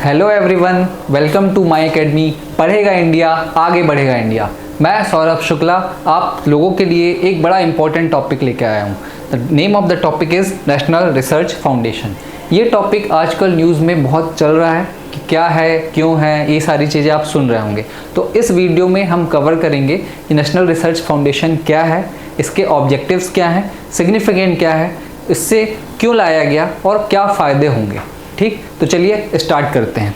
Hello everyone, welcome to my academy पढ़ेगा India आगे बढ़ेगा इंडिया। मैं सौरभ शुक्ला आप लोगों के लिए एक बड़ा इंपॉर्टेंट टॉपिक लेके आया हूँ। The name of the topic is national research foundation. ये टॉपिक आजकल न्यूज़ में बहुत चल रहा है कि क्या है, क्यों है, ये सारी चीज़ें आप सुन रहे होंगे। तो इस वीडियो में हम कवर करेंगे कि नेशनल रिसर्च फाउंडेशन क्या है, इसके ऑब्जेक्टिव्स क्या हैं, सिग्निफिकेंट क्या है, इससे क्यों लाया गया और क्या फ़ायदे होंगे। ठीक, तो चलिए स्टार्ट करते हैं।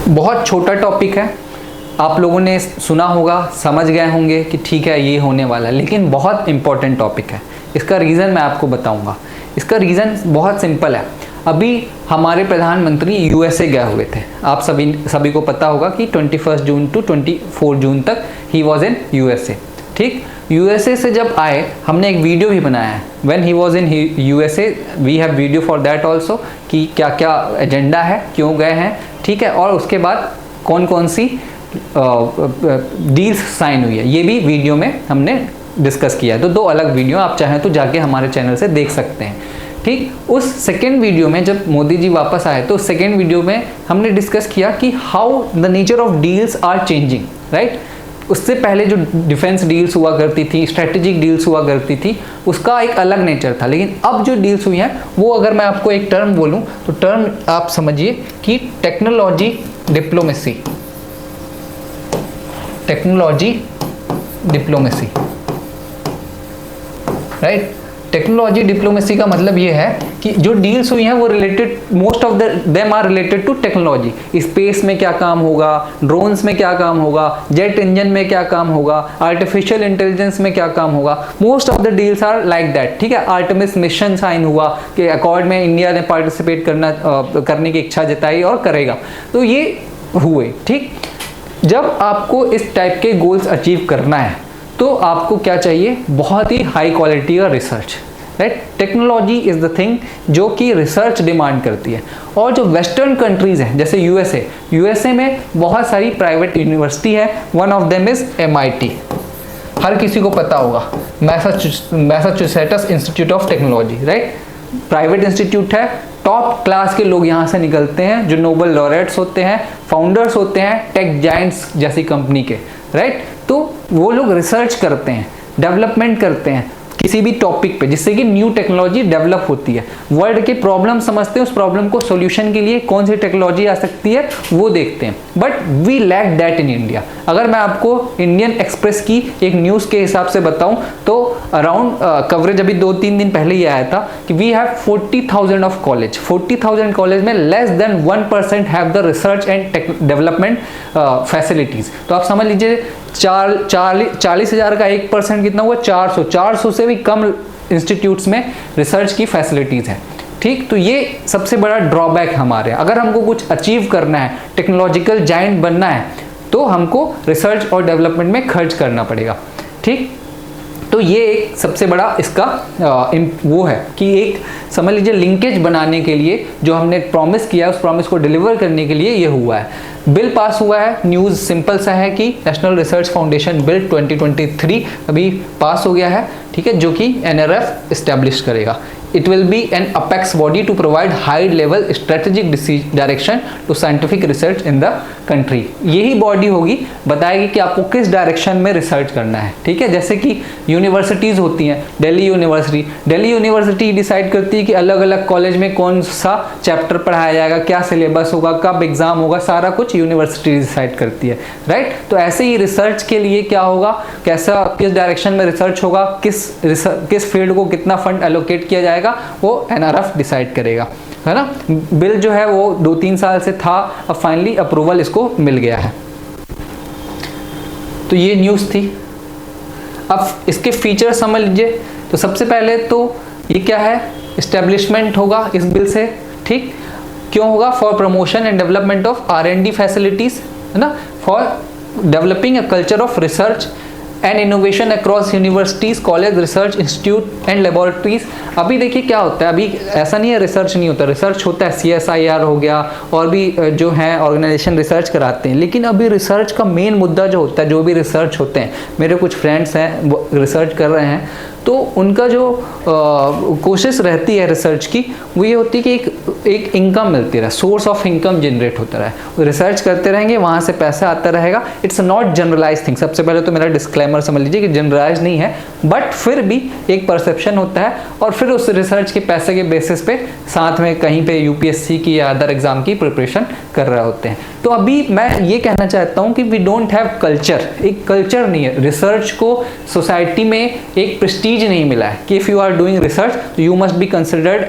बहुत छोटा टॉपिक है, आप लोगों ने सुना होगा, समझ गए होंगे कि ठीक है ये होने वाला है, लेकिन बहुत इंपॉर्टेंट टॉपिक है। इसका रीज़न मैं आपको बताऊंगा। इसका रीज़न बहुत सिंपल है। अभी हमारे प्रधानमंत्री यूएसए गए हुए थे। आप सभी को पता होगा कि 21 जून टू 24 जून तक ही वॉज इन यूएसए। ठीक, यूएसए से जब आए हमने एक वीडियो भी बनाया है। When he was in USA we have video for that also कि क्या क्या एजेंडा है, क्यों गए हैं, ठीक है, और उसके बाद कौन कौन सी डील्स साइन हुई है, ये भी वीडियो में हमने डिस्कस किया है। तो दो अलग वीडियो आप चाहें तो जाके हमारे चैनल से देख सकते हैं। ठीक, उस सेकेंड वीडियो में जब मोदी जी वापस आए तो सेकेंड वीडियो में हमने डिस्कस किया कि how the nature of deals are changing, right. उससे पहले जो डिफेंस डील्स हुआ करती थी, स्ट्रेटेजिक डील्स हुआ करती थी, उसका एक अलग नेचर था। लेकिन अब जो डील्स हुई हैं वो, अगर मैं आपको एक टर्म बोलूं तो टर्म आप समझिए कि technology diplomacy. Technology diplomacy, right. Technology diplomacy का मतलब ये है कि जो डील्स हुई हैं वो related, most of them are related to technology. Space में क्या काम होगा, ड्रोन्स में क्या काम होगा, जेट इंजन में क्या काम होगा, आर्टिफिशियल इंटेलिजेंस में क्या काम होगा। Most of the deals are like that. ठीक है, आर्टेमिस मिशन साइन हुआ कि अकॉर्ड में इंडिया ने पार्टिसिपेट करने की इच्छा जताई और करेगा, तो ये हुए। ठीक, जब आपको इस टाइप के गोल्स अचीव करना है तो आपको क्या चाहिए, बहुत ही हाई क्वालिटी का research, right. Technology is the thing जो कि रिसर्च डिमांड करती है। और जो वेस्टर्न कंट्रीज हैं जैसे यूएसए में बहुत सारी प्राइवेट यूनिवर्सिटी है। One of them is MIT, हर किसी को पता होगा, Massachusetts institute of technology, right. Private institute है, टॉप क्लास के लोग यहाँ से निकलते हैं जो नोबेल लॉरेट्स होते हैं, फाउंडर्स होते हैं टेक जायंट्स जैसी कंपनी के, राइट। तो वो लोग रिसर्च करते हैं, डेवलपमेंट करते हैं किसी भी टॉपिक पे, जिससे कि न्यू टेक्नोलॉजी डेवलप होती है। वर्ल्ड के प्रॉब्लम समझते हैं, उस प्रॉब्लम को सॉल्यूशन के लिए कौन सी टेक्नोलॉजी आ सकती है वो देखते हैं। But we lack that in India. अगर मैं आपको इंडियन एक्सप्रेस की एक न्यूज़ के हिसाब से बताऊं तो अराउंड कवरेज अभी 2-3 दिन पहले ही आया था कि we have 40,000 of college. 40,000 college में less than 1% have the research and development facilities. तो आप समझ लीजिए 40,000 का 1% कितना हुआ, 400 से भी कम इंस्टीट्यूट्स में रिसर्च की फैसिलिटीज़ हैं। ठीक, तो ये सबसे बड़ा ड्रॉबैक हमारे। अगर हमको कुछ अचीव करना है, टेक्नोलॉजिकल जायंट बनना है, तो हमको रिसर्च और डेवलपमेंट में खर्च करना पड़ेगा। ठीक, तो ये एक सबसे बड़ा इसका वो है कि एक समझ लीजिए लिंकेज बनाने के लिए जो हमने प्रॉमिस किया है, उस प्रॉमिस को डिलीवर करने के लिए ये हुआ है। बिल पास हुआ है। न्यूज़ सिंपल सा है कि नेशनल रिसर्च फाउंडेशन बिल 2023 अभी पास हो गया है, ठीक है, जो कि NRF इस्टेब्लिश करेगा। It will be an apex body to provide high level strategic direction to scientific research in the country। यही बॉडी होगी, बताएगी कि आपको किस डायरेक्शन में रिसर्च करना है। ठीक है, जैसे कि यूनिवर्सिटीज़ होती हैं, दिल्ली यूनिवर्सिटी डिसाइड करती है कि अलग अलग कॉलेज में कौन सा चैप्टर पढ़ाया जाएगा, क्या सिलेबस होगा, कब एग्जाम होगा, सारा कुछ यूनिवर्सिटी डिसाइड करती है, राइट। तो ऐसे ही रिसर्च के लिए क्या होगा, कैसा किस डायरेक्शन में रिसर्च होगा, किस फील्ड को कितना फंड एलोकेट किया जाएगा, वो NRF डिसाइड करेगा, है ना। बिल जो है वो 2-3 साल से था, अब फाइनली अप्रूवल इसको मिल गया है। तो ये न्यूज़ थी। अब इसके फीचर समझ लीजिए। तो सबसे पहले तो ये क्या है, इस्टेब्लिशमेंट होगा इस बिल से। ठीक, क्यों होगा, for promotion and development of R&D facilities, है ना, for developing a culture of research and innovation across universities, college, research institute and laboratories. अभी देखिए क्या होता है, अभी ऐसा नहीं है रिसर्च नहीं होता, रिसर्च होता है, CSIR हो गया और भी जो हैं ऑर्गेनाइजेशन रिसर्च कराते हैं। लेकिन अभी रिसर्च का मेन मुद्दा जो होता है, जो भी रिसर्च होते हैं, मेरे कुछ फ्रेंड्स हैं वो रिसर्च कर रहे हैं, तो उनका जो कोशिश रहती है रिसर्च की वो ये होती है कि एक इनकम मिलती रहे, सोर्स ऑफ इनकम जनरेट होता रहे, वो रिसर्च करते रहेंगे, वहाँ से पैसा आता रहेगा। इट्स नॉट जनरलाइज थिंग, सबसे पहले तो मेरा डिस्क्लेमर समझ लीजिए कि जनरलाइज नहीं है, बट फिर भी एक परसेप्शन होता है, और फिर उस रिसर्च के पैसे के बेसिस पे साथ में कहीं पे यूपीएससी की या अदर एग्जाम की प्रिपरेशन कर रहे होते हैं। तो अभी मैं ये कहना चाहता हूँ कि वी डोंट हैव कल्चर, एक कल्चर नहीं है, रिसर्च को सोसाइटी में एक प्रेस्टीज नहीं मिला है कि if you are doing research तो you must be considered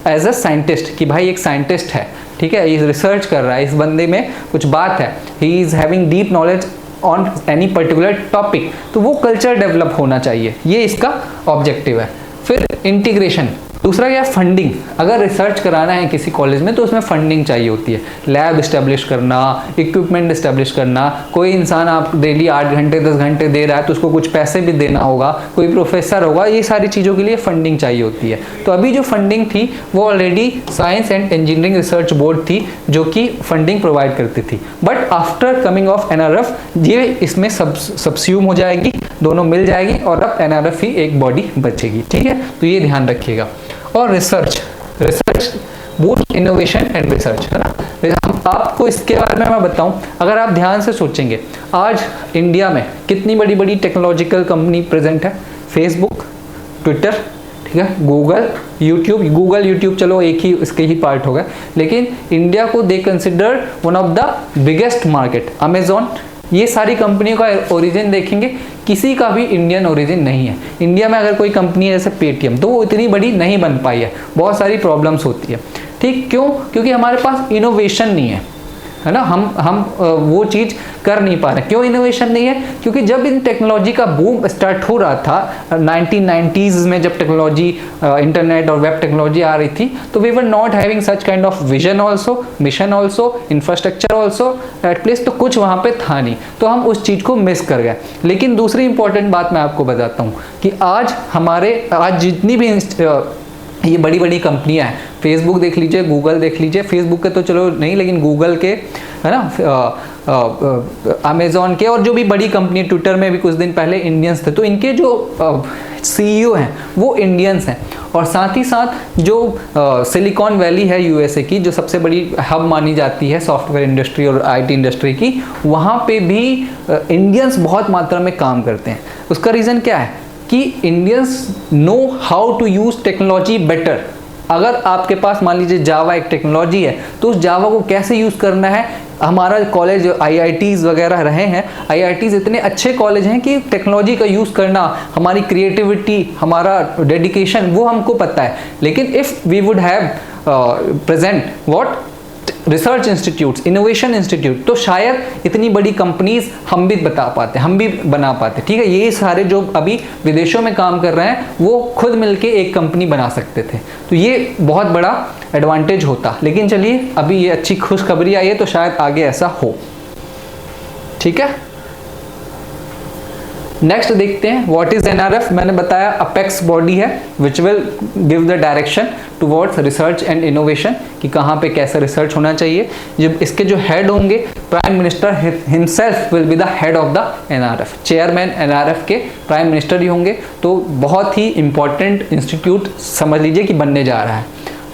as a scientist, कि भाई एक साइंटिस्ट है, ठीक है, ये रिसर्च कर रहा है, इस बंदे में कुछ बात है, he is having deep knowledge on any particular topic, तो वो कल्चर डेवलप होना चाहिए, ये इसका ऑब्जेक्टिव है। फिर इंटीग्रेशन, दूसरा क्या, फंडिंग। अगर रिसर्च कराना है किसी कॉलेज में तो उसमें फंडिंग चाहिए होती है, लैब इस्टेब्लिश करना, इक्विपमेंट इस्टेब्लिश करना, कोई इंसान आप डेली 8 घंटे 10 घंटे दे रहा है तो उसको कुछ पैसे भी देना होगा, कोई प्रोफेसर होगा, ये सारी चीज़ों के लिए फंडिंग चाहिए होती है। तो अभी जो फंडिंग थी वो already science and engineering research board थी जो कि फंडिंग प्रोवाइड करती थी, but after coming of NRF ये इसमें सब्स्यूम हो जाएगी, दोनों मिल जाएगी और अब एनआरएफ ही एक बॉडी बचेगी, ठीक है, तो ये ध्यान रखिएगा। और research boost innovation and research, है ना। हम आपको इसके बारे में मैं बताऊं, अगर आप ध्यान से सोचेंगे आज इंडिया में कितनी बड़ी बड़ी टेक्नोलॉजिकल कंपनी प्रेजेंट है, फेसबुक, ट्विटर, ठीक है, गूगल, यूट्यूब चलो एक ही इसके ही पार्ट हो गए, लेकिन इंडिया को they consider one of the biggest market. Amazon, ये सारी कंपनियों का ओरिजिन देखेंगे, किसी का भी इंडियन ओरिजिन नहीं है। इंडिया में अगर कोई कंपनी है जैसे पेटीएम, तो वो इतनी बड़ी नहीं बन पाई है, बहुत सारी प्रॉब्लम्स होती है, ठीक, क्यों? क्योंकि हमारे पास इनोवेशन नहीं है ना, हम वो चीज़ कर नहीं पा रहे। क्यों इनोवेशन नहीं है? क्योंकि जब इन टेक्नोलॉजी का बूम स्टार्ट हो रहा था 1990s में, जब टेक्नोलॉजी इंटरनेट और वेब टेक्नोलॉजी आ रही थी, तो we were not having such kind of vision also, mission also, infrastructure also at place, तो कुछ वहाँ पे था नहीं, तो हम उस चीज़ को मिस कर गए। लेकिन दूसरी इंपॉर्टेंट बात मैं आपको बताता हूँ कि आज जितनी भी ये बड़ी बड़ी कंपनियां हैं, फेसबुक देख लीजिए, गूगल देख लीजिए, फेसबुक के तो चलो नहीं, लेकिन गूगल के, है ना, अमेजॉन के, और जो भी बड़ी कंपनी, ट्विटर में भी कुछ दिन पहले इंडियंस थे, तो इनके जो सीईओ हैं वो इंडियंस हैं। और साथ ही साथ जो सिलिकॉन वैली है यूएसए की, जो सबसे बड़ी हब मानी जाती है सॉफ्टवेयर इंडस्ट्री और आईटी इंडस्ट्री की, वहाँ पे भी इंडियंस बहुत मात्रा में काम करते हैं। उसका रीज़न क्या है कि Indians know how to use technology better. अगर आपके पास मान लीजिए जावा एक टेक्नोलॉजी है, तो उस जावा को कैसे यूज़ करना है, हमारा कॉलेज आईआईटीज़ वगैरह रहे हैं, आईआईटीज़ इतने अच्छे कॉलेज हैं कि टेक्नोलॉजी का यूज़ करना, हमारी क्रिएटिविटी, हमारा डेडिकेशन, वो हमको पता है। लेकिन if we would have present what research institutes, innovation institute, तो शायद इतनी बड़ी कंपनीज हम भी बना पाते, ठीक है। ये सारे जो अभी विदेशों में काम कर रहे हैं वो खुद मिलके एक कंपनी बना सकते थे, तो ये बहुत बड़ा एडवांटेज होता। लेकिन चलिए, अभी ये अच्छी खुशखबरी आई है तो शायद आगे ऐसा हो, ठीक है। नेक्स्ट देखते हैं व्हाट इज एनआरएफ। मैंने बताया अपेक्स बॉडी है which will give the direction towards research and innovation, कि कहाँ पे कैसे रिसर्च होना चाहिए। जब इसके जो हेड होंगे, prime minister himself will be the head of the NRF, chairman NRF के प्राइम मिनिस्टर ही होंगे। तो बहुत ही इंपॉर्टेंट इंस्टीट्यूट समझ लीजिए कि बनने जा रहा है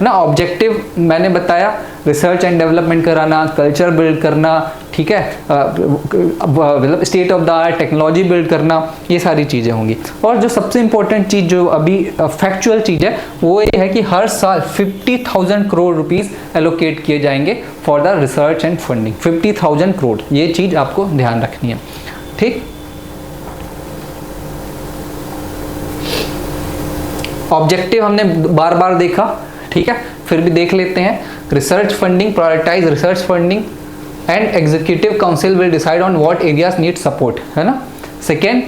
ना। ऑब्जेक्टिव मैंने बताया, रिसर्च एंड डेवलपमेंट कराना, कल्चर बिल्ड करना, ठीक है, मतलब state of the art technology build करना, ये सारी चीज़ें होंगी। और जो सबसे इंपॉर्टेंट चीज़ जो अभी फैक्चुअल चीज़ है वो ये है कि हर साल 50,000 करोड़ रुपीस एलोकेट किए जाएंगे for the research and funding. 50,000 crore, ये चीज़ आपको ध्यान रखनी है, ठीक। ऑब्जेक्टिव हमने बार बार देखा, ठीक है, फिर भी देख लेते हैं। Research funding, prioritise research funding and executive council will decide on what areas need support, है ना। Second,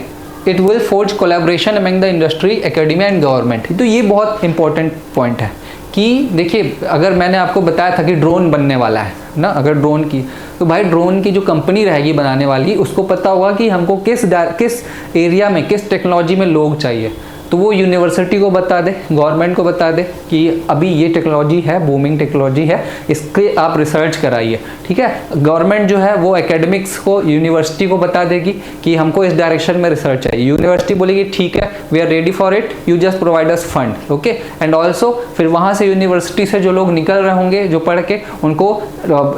it will forge collaboration among the industry, academia and government. तो ये बहुत इंपॉर्टेंट पॉइंट है कि देखिए, अगर मैंने आपको बताया था कि ड्रोन बनने वाला है ना, अगर ड्रोन की, तो भाई ड्रोन की जो कंपनी रहेगी बनाने वाली, उसको पता होगा कि हमको किस एरिया में, किस टेक्नोलॉजी में लोग चाहिए। तो वो यूनिवर्सिटी को बता दे, गवर्नमेंट को बता दे कि अभी ये टेक्नोलॉजी है, बूमिंग टेक्नोलॉजी है, इसके आप रिसर्च कराइए, ठीक है। गवर्नमेंट जो है वो एकेडमिक्स को, यूनिवर्सिटी को बता देगी कि हमको इस डायरेक्शन में रिसर्च चाहिए, यूनिवर्सिटी बोलेगी ठीक है, we are ready for it, you just provide us fund, okay. And also फिर वहाँ से यूनिवर्सिटी से जो लोग निकल रहे होंगे, जो पढ़ के, उनको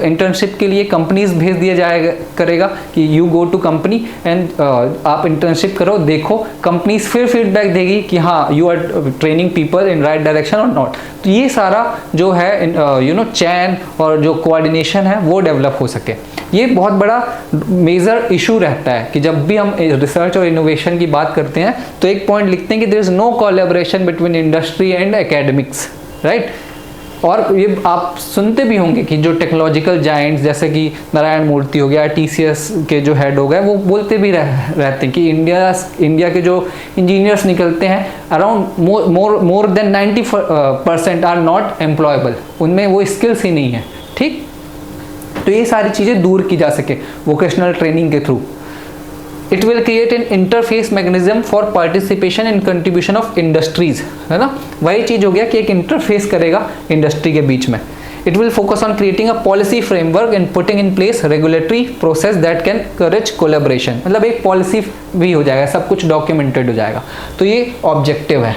इंटर्नशिप के लिए कंपनीज भेज दिया जाएगा करेगा कि you go to company and आप इंटर्नशिप करो, देखो, कंपनीज फिर फीडबैक देगी कि हाँ you are training people in right direction और नॉट। तो ये सारा जो है यू नो चैन और जो कोऑर्डिनेशन है वो डेवलप हो सके। ये बहुत बड़ा मेजर इशू रहता है कि जब भी हम रिसर्च और इनोवेशन की बात करते हैं तो एक पॉइंट लिखते हैं कि there is no collaboration between industry and academics, right. और ये आप सुनते भी होंगे कि जो टेक्नोलॉजिकल जायंट्स जैसे कि नारायण मूर्ति हो गया, TCS के जो हेड हो गए, वो बोलते भी रहते हैं कि इंडिया के जो इंजीनियर्स निकलते हैं around more than 90% are not employable, उनमें वो स्किल्स ही नहीं है, ठीक। तो ये सारी चीज़ें दूर की जा सके वोकेशनल ट्रेनिंग के through. It will create an interface mechanism for participation and contribution of industries, है ना। वही चीज़ हो गया कि एक इंटरफेस करेगा इंडस्ट्री के बीच में। It will focus on creating a policy framework and putting in place regulatory process that can courage collaboration, मतलब एक पॉलिसी भी हो जाएगा, सब कुछ डॉक्यूमेंटेड हो जाएगा। तो ये ऑब्जेक्टिव है।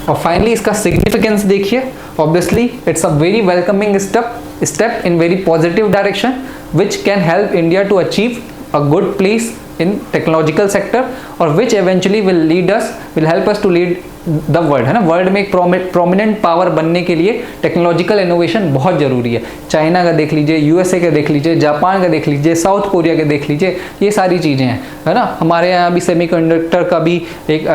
और फाइनली इसका सिग्निफिकेंस देखिए, obviously it's a very welcoming step in very positive direction which can help India to achieve a good place in technological sector or which eventually will help us to lead the world, है ना। World में एक prominent power बनने के लिए technological innovation बहुत ज़रूरी है। चाइना का देख लीजिए, USA का देख लीजिए, जापान का देख लीजिए, साउथ कोरिया के देख लीजिए, ये सारी चीज़ें हैं, है ना। हमारे यहाँ भी सेमीकंडक्टर का भी एक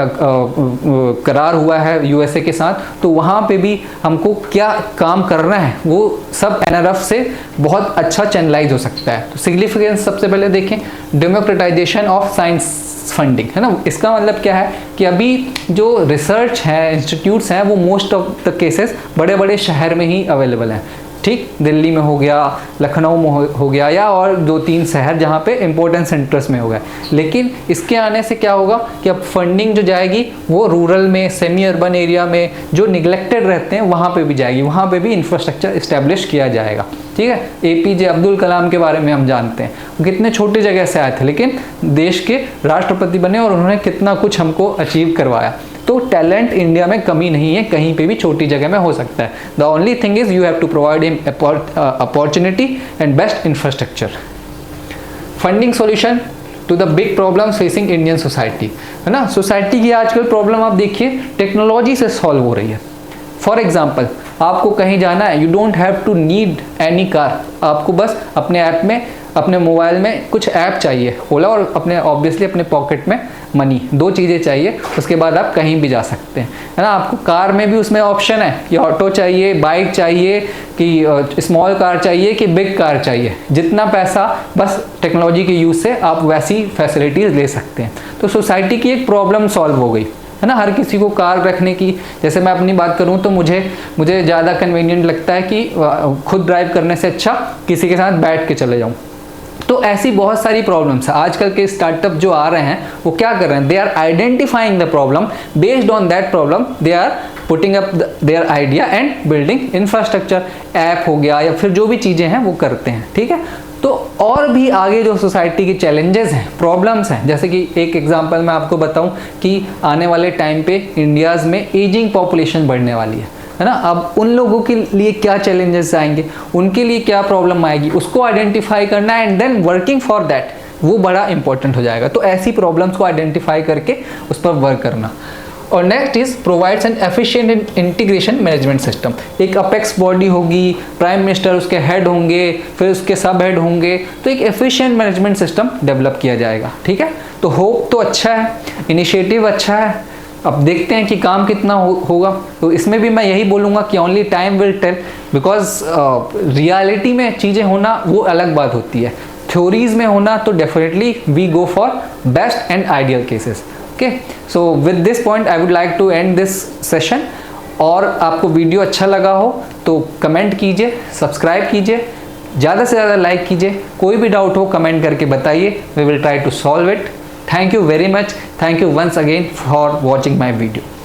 करार हुआ है USA के साथ, तो वहाँ पे भी हमको क्या काम करना है वो सब NRF से बहुत अच्छा चैनलाइज हो सकता है। तो सिग्निफिकेंस सबसे पहले देखें, डेमोक्रेटाइजेशन ऑफ साइंस फंडिंग, है ना। इसका मतलब क्या है कि अभी जो रिसर्च है, इंस्टीट्यूट्स हैं, वो मोस्ट ऑफ द केसेस बड़े बड़े शहर में ही अवेलेबल हैं, ठीक। दिल्ली में हो गया, लखनऊ में हो गया, या और 2-3 शहर जहाँ पे इम्पोर्टेंट सेंटर्स में हो गया। लेकिन इसके आने से क्या होगा कि अब फंडिंग जो जाएगी वो रूरल में, सेमी अर्बन एरिया में जो निगलेक्टेड रहते हैं वहाँ पे भी जाएगी, वहाँ पे भी इंफ्रास्ट्रक्चर इस्टेब्लिश किया जाएगा, ठीक है। APJ अब्दुल कलाम के बारे में हम जानते हैं, वो कितने छोटे जगह से आए थे लेकिन देश के राष्ट्रपति बने और उन्होंने कितना कुछ हमको अचीव करवाया। तो टैलेंट इंडिया में कमी नहीं है, कहीं पे भी छोटी जगह में हो सकता है। The only thing is you have to provide him opportunity and best infrastructure. Funding solution to the big problems facing Indian society, है ना। सोसाइटी की आजकल प्रॉब्लम आप देखिए टेक्नोलॉजी से सॉल्व हो रही है। फॉर एग्जाम्पल, आपको कहीं जाना है, you don't have to need any car, आपको बस अपने ऐप में, अपने मोबाइल में कुछ ऐप चाहिए, खोला और अपने ऑब्वियसली अपने पॉकेट में मनी, 2 चीज़ें चाहिए, उसके बाद आप कहीं भी जा सकते हैं, है ना। आपको कार में भी उसमें ऑप्शन है कि ऑटो चाहिए, बाइक चाहिए, कि स्मॉल कार चाहिए कि बिग कार चाहिए, जितना पैसा बस टेक्नोलॉजी के यूज़ से आप वैसी फैसिलिटीज़ ले सकते हैं। तो सोसाइटी की एक प्रॉब्लम सॉल्व हो गई, है ना। हर किसी को कार रखने की, जैसे मैं अपनी बात करूं तो मुझे ज़्यादा कन्वीनियंट लगता है कि खुद ड्राइव करने से अच्छा किसी के साथ बैठ के चले जाऊं। तो ऐसी बहुत सारी प्रॉब्लम्स है। आजकल के स्टार्टअप जो आ रहे हैं वो क्या कर रहे हैं, they are identifying the problem, based on that problem they are putting up their idea and building infrastructure, app हो गया या फिर जो भी चीज़ें हैं वो करते हैं, ठीक है। तो और भी आगे जो सोसाइटी के चैलेंजेस हैं, प्रॉब्लम्स हैं, जैसे कि एक एग्जांपल मैं आपको बताऊं कि आने वाले टाइम पे इंडियाज़ में एजिंग पॉपुलेशन बढ़ने वाली है ना। अब उन लोगों के लिए क्या चैलेंजेस आएंगे, उनके लिए क्या प्रॉब्लम आएगी, उसको आइडेंटिफाई करना and then working for that, वो बड़ा इंपॉर्टेंट हो जाएगा। तो ऐसी प्रॉब्लम्स को आइडेंटिफाई करके उस पर वर्क करना। और next is provides N efficient integration management system. एक अपेक्स बॉडी होगी, प्राइम मिनिस्टर उसके हेड होंगे, फिर उसके सब हेड होंगे, तो एक एफिशिएंट मैनेजमेंट सिस्टम डेवलप किया जाएगा, ठीक है। तो होप तो अच्छा है, इनिशिएटिव अच्छा है, अब देखते हैं कि काम कितना होगा। तो इसमें भी मैं यही बोलूँगा कि only time will tell, because reality में चीज़ें होना वो अलग बात होती है, थ्योरीज में होना तो definitely we go for best and ideal cases. Okay, so with this point I would like to end this session. और आपको वीडियो अच्छा लगा हो तो कमेंट कीजिए, सब्सक्राइब कीजिए, ज़्यादा से ज़्यादा लाइक कीजिए, कोई भी डाउट हो कमेंट करके बताइए, we will try to solve it. Thank you very much, thank you once again for watching my video.